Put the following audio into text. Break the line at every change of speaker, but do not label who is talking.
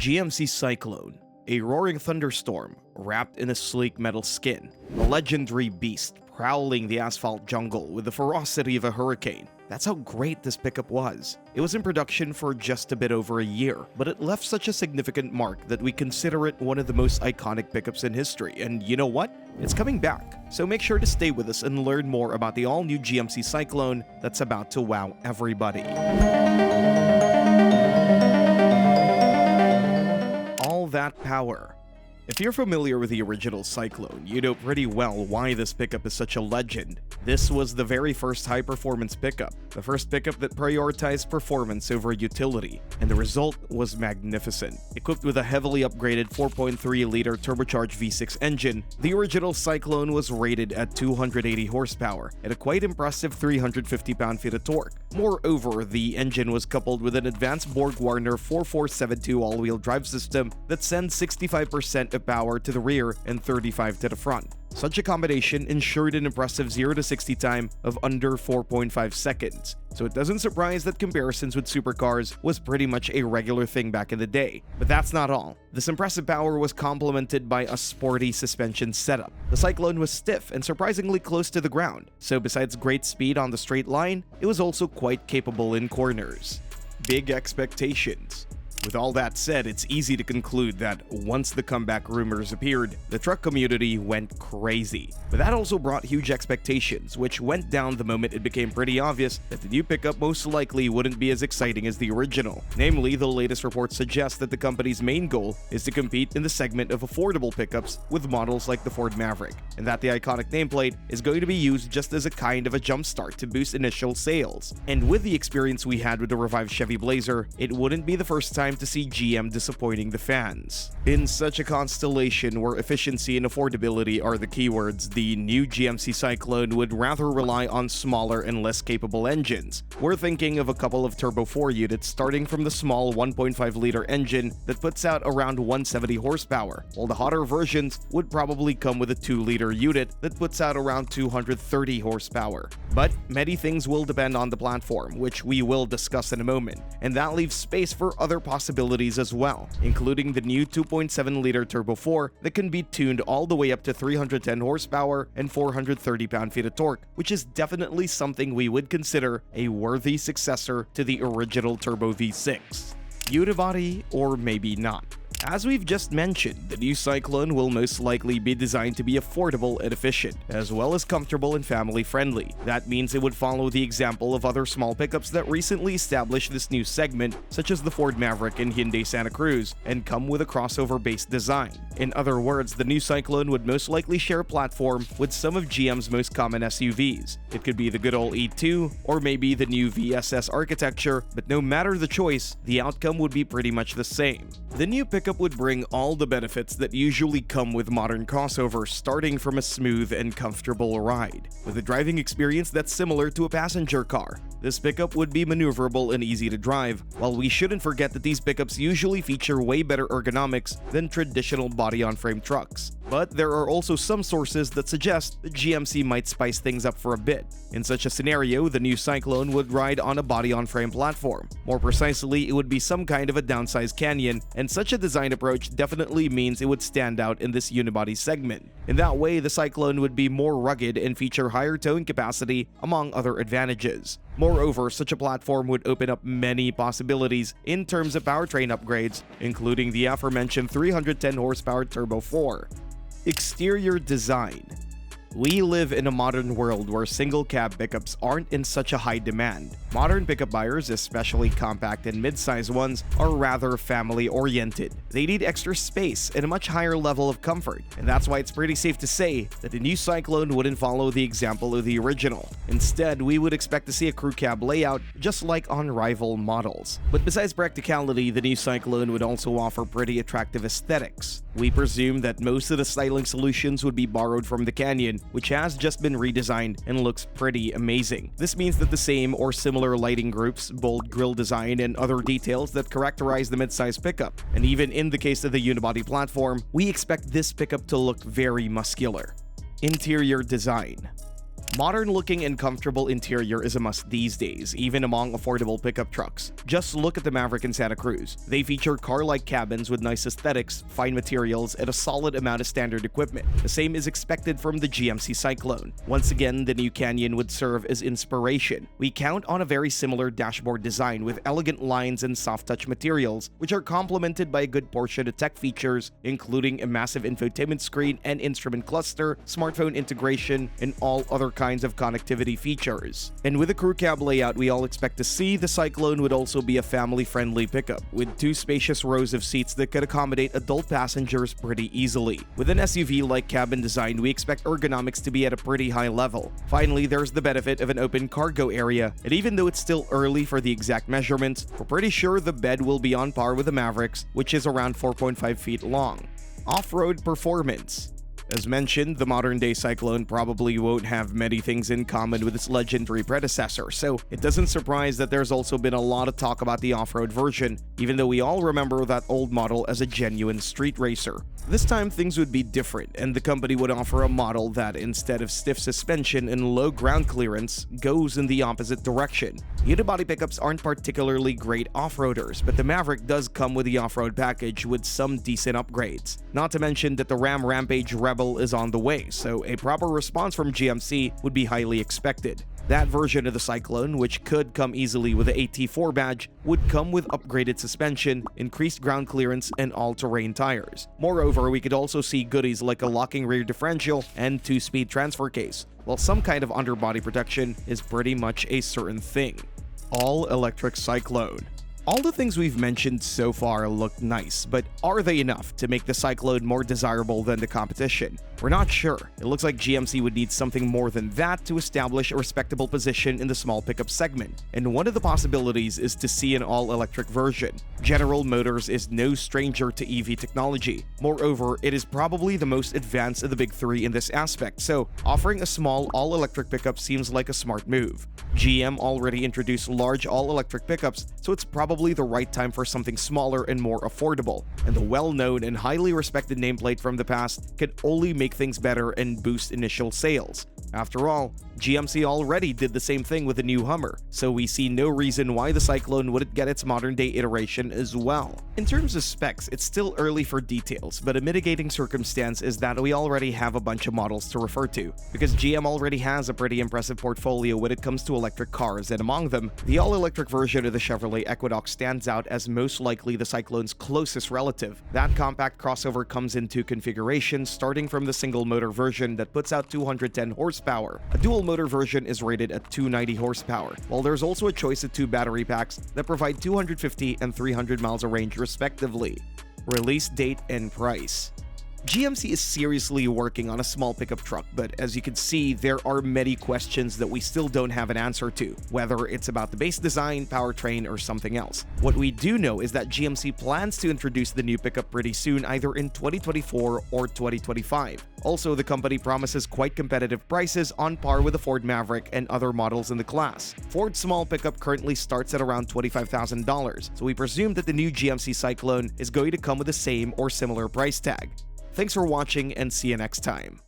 GMC Syclone, a roaring thunderstorm wrapped in a sleek metal skin, a legendary beast prowling the asphalt jungle with the ferocity of a hurricane. That's how great this pickup was. It was in production for just a bit over a year, but it left such a significant mark that we consider it one of the most iconic pickups in history. And you know what? It's coming back. So make sure to stay with us and learn more about the all-new GMC Syclone that's about to wow everybody. All that power. If you're familiar with the original Syclone, you know pretty well why this pickup is such a legend. This was the very first high-performance pickup, the first pickup that prioritized performance over utility, and the result was magnificent. Equipped with a heavily upgraded 4.3-liter turbocharged V6 engine, the original Syclone was rated at 280 horsepower and a quite impressive 350 pound-feet of torque. Moreover, the engine was coupled with an advanced Borg-Warner 4472 all-wheel drive system that sends 65% of power to the rear and 35% to the front. Such a combination ensured an impressive 0 to 60 time of under 4.5 seconds, so it doesn't surprise that comparisons with supercars was pretty much a regular thing back in the day. But that's not all. This impressive power was complemented by a sporty suspension setup. The Syclone was stiff and surprisingly close to the ground, so besides great speed on the straight line, it was also quite capable in corners. Big expectations. With all that said, it's easy to conclude that once the comeback rumors appeared, the truck community went crazy. But that also brought huge expectations, which went down the moment it became pretty obvious that the new pickup most likely wouldn't be as exciting as the original. Namely, the latest reports suggest that the company's main goal is to compete in the segment of affordable pickups with models like the Ford Maverick, and that the iconic nameplate is going to be used just as a kind of a jumpstart to boost initial sales. And with the experience we had with the revived Chevy Blazer, it wouldn't be the first time to see GM disappointing the fans. In such a constellation where efficiency and affordability are the keywords, the new GMC Syclone would rather rely on smaller and less capable engines. We're thinking of a couple of Turbo 4 units starting from the small 1.5-liter engine that puts out around 170 horsepower, while the hotter versions would probably come with a 2-liter unit that puts out around 230 horsepower. But many things will depend on the platform, which we will discuss in a moment, and that leaves space for other possibilities as well, including the new 2.7-liter Turbo 4 that can be tuned all the way up to 310 horsepower and 430 pound-feet of torque, which is definitely something we would consider a worthy successor to the original Turbo V6. Unibody or maybe not. As we've just mentioned, the new Syclone will most likely be designed to be affordable and efficient, as well as comfortable and family-friendly. That means it would follow the example of other small pickups that recently established this new segment, such as the Ford Maverick and Hyundai Santa Cruz, and come with a crossover-based design. In other words, the new Syclone would most likely share a platform with some of GM's most common SUVs. It could be the good old E2, or maybe the new VSS architecture, but no matter the choice, the outcome would be pretty much the same. The new pickup would bring all the benefits that usually come with modern crossovers, starting from a smooth and comfortable ride. With a driving experience that's similar to a passenger car, this pickup would be maneuverable and easy to drive, while we shouldn't forget that these pickups usually feature way better ergonomics than traditional body-on-frame trucks. But there are also some sources that suggest that GMC might spice things up for a bit. In such a scenario, the new Syclone would ride on a body-on-frame platform. More precisely, it would be some kind of a downsized Canyon, and such a design approach definitely means it would stand out in this unibody segment. In that way, the Syclone would be more rugged and feature higher towing capacity, among other advantages. Moreover, such a platform would open up many possibilities in terms of powertrain upgrades, including the aforementioned 310 horsepower Turbo 4. Exterior design. We live in a modern world where single-cab pickups aren't in such a high demand. Modern pickup buyers, especially compact and mid-size ones, are rather family-oriented. They need extra space and a much higher level of comfort, and that's why it's pretty safe to say that the new Syclone wouldn't follow the example of the original. Instead, we would expect to see a crew cab layout just like on rival models. But besides practicality, the new Syclone would also offer pretty attractive aesthetics. We presume that most of the styling solutions would be borrowed from the Canyon, which has just been redesigned and looks pretty amazing. This means that the same or similar lighting groups, bold grille design, and other details that characterize the midsize pickup. And even in the case of the unibody platform, we expect this pickup to look very muscular. Interior design. Modern-looking and comfortable interior is a must these days, even among affordable pickup trucks. Just look at the Maverick and Santa Cruz. They feature car-like cabins with nice aesthetics, fine materials, and a solid amount of standard equipment. The same is expected from the GMC Syclone. Once again, the new Canyon would serve as inspiration. We count on a very similar dashboard design with elegant lines and soft-touch materials, which are complemented by a good portion of tech features, including a massive infotainment screen and instrument cluster, smartphone integration, and all other kinds of connectivity features. And with the crew cab layout we all expect to see, the Syclone would also be a family-friendly pickup, with 2 spacious rows of seats that could accommodate adult passengers pretty easily. With an SUV-like cabin design, we expect ergonomics to be at a pretty high level. Finally, there's the benefit of an open cargo area, and even though it's still early for the exact measurements, we're pretty sure the bed will be on par with the Mavericks, which is around 4.5 feet long. Off-road performance. As mentioned, the modern-day Syclone probably won't have many things in common with its legendary predecessor, so it doesn't surprise that there's also been a lot of talk about the off-road version, even though we all remember that old model as a genuine street racer. This time things would be different, and the company would offer a model that, instead of stiff suspension and low ground clearance, goes in the opposite direction. Unibody pickups aren't particularly great off-roaders, but the Maverick does come with the off-road package with some decent upgrades. Not to mention that the Ram Rampage Rebel is on the way, so a proper response from GMC would be highly expected. That version of the Syclone, which could come easily with the AT4 badge, would come with upgraded suspension, increased ground clearance, and all-terrain tires. Moreover, we could also see goodies like a locking rear differential and 2-speed transfer case, while some kind of underbody protection is pretty much a certain thing. All-electric Syclone. All the things we've mentioned so far look nice, but are they enough to make the Syclone more desirable than the competition? We're not sure. It looks like GMC would need something more than that to establish a respectable position in the small pickup segment, and one of the possibilities is to see an all-electric version. General Motors is no stranger to EV technology. Moreover, it is probably the most advanced of the big three in this aspect, so offering a small all-electric pickup seems like a smart move. GM already introduced large all-electric pickups, so it's probably the right time for something smaller and more affordable, and the well-known and highly respected nameplate from the past can only make things better and boost initial sales. After all, GMC already did the same thing with the new Hummer, so we see no reason why the Syclone wouldn't get its modern-day iteration as well. In terms of specs, it's still early for details, but a mitigating circumstance is that we already have a bunch of models to refer to, because GM already has a pretty impressive portfolio when it comes to electric cars, and among them, the all-electric version of the Chevrolet Equinox stands out as most likely the Syclone's closest relative. That compact crossover comes in 2 configurations, starting from the single-motor version that puts out 210 horsepower. A dual-motor version is rated at 290 horsepower, while there's also a choice of 2 battery packs that provide 250 and 300 miles of range respectively. Release date and price. GMC is seriously working on a small pickup truck, but as you can see, there are many questions that we still don't have an answer to, whether it's about the base design, powertrain, or something else. What we do know is that GMC plans to introduce the new pickup pretty soon, either in 2024 or 2025. Also, the company promises quite competitive prices on par with the Ford Maverick and other models in the class. Ford's small pickup currently starts at around $25,000, so we presume that the new GMC Syclone is going to come with the same or similar price tag. Thanks for watching, and see you next time.